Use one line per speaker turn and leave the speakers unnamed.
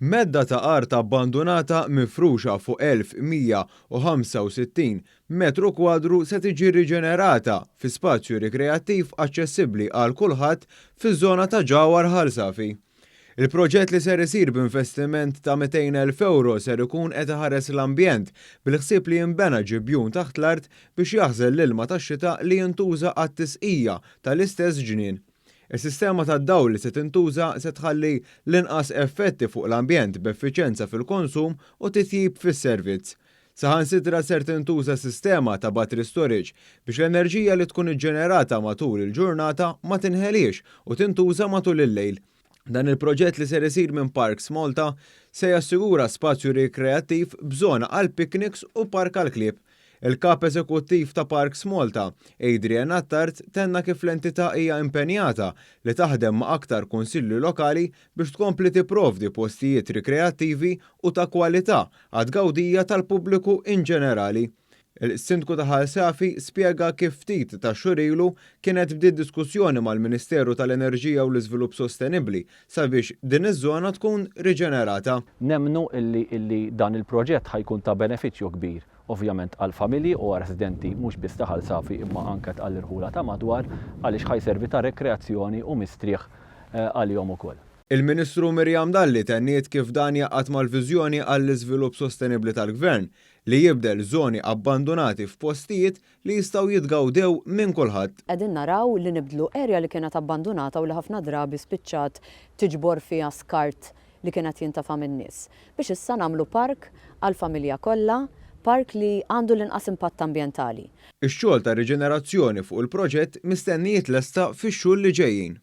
Medda ta' art abbandonata mifruxa fuq 1165 metru kwadru se tiġi riġenerata fi spazju rikreattiv aċċessibbli għal kulħadd fiż-żona ta' Ġawar Ħarsafi. Il-proġett li ser isir b'investiment ta' 200,000 euro ser ikun qed iħares l-ambjent bil-ħsieb li jinbena ġibjun taħt l-art biex jaħżel l-ilma tax-xita li jintuża għat-tisqija tal-istess ġnien. Is-sistema tad-dawl li se tintuża se tħalli l-inqas effetti fuq l-ambjent b'effiċjenza fil-konsum u titjib fis-servizz. Saħansitra ser tintuża sistema ta' battery storage biex l-enerġija li tkun iġġenerata matul il-ġurnata ma tinħeliex u tintuża matul il-lejl. Dan il-proġett li ser isir minn Parks Malta se jassigura spazju rikreattiv b'żona għal picnics u park għal klieb. Il-kap eżekuttiv ta' Parks Malta, Adrian Attard, tenna kif l-entità hija impenjata li taħdem ma' aktar kunsilli lokali biex tkompli tipprovdi postijiet rikreattivi u ta' kwalità għad gawdija tal-pubbliku in ġenerali. Il-Sindku ta' Ħarsafi spjega kif ftit ta' xurilu kienet bdiet diskussjoni mal-Ministeru tal-Enerġija u l-Iżvilupp Sostenibbli sabiex din iż-żona tkun riġenerata.
Nemmnu illi dan il-proġett ħajkun ta' benefiċċju kbir, ovvjament għal-familji u għal-residenti mhux biss ta' Ħarsafi imma anke għall-irħula ta' madwar għaliex ħajservi ta' rekreazzjoni u mistrieħ għalihom ukoll.
Il-Ministru Mirjam Dalli tenniet kif dan jaqgħad mal-viżjoni għall-iżvilupp sostenibbli tal-Gvern li jibdel żoni abbandonati f'postijiet li jistgħu jitgawdew minn kulħadd.
Qegħdin naraw li nibdlu erja li kienet abbandonata u li ħafna drabi spiċċat tiġbor fiha skart li kienet jintafa' min-nies. Biex issa nagħmlu park għall-familja kollha, park li għandu l-inqas impatt ambjentali.
Ix-xogħol ta' riġenerazzjoni fuq il-proġett mistenni jitlesta fix-xhur li ġejjin.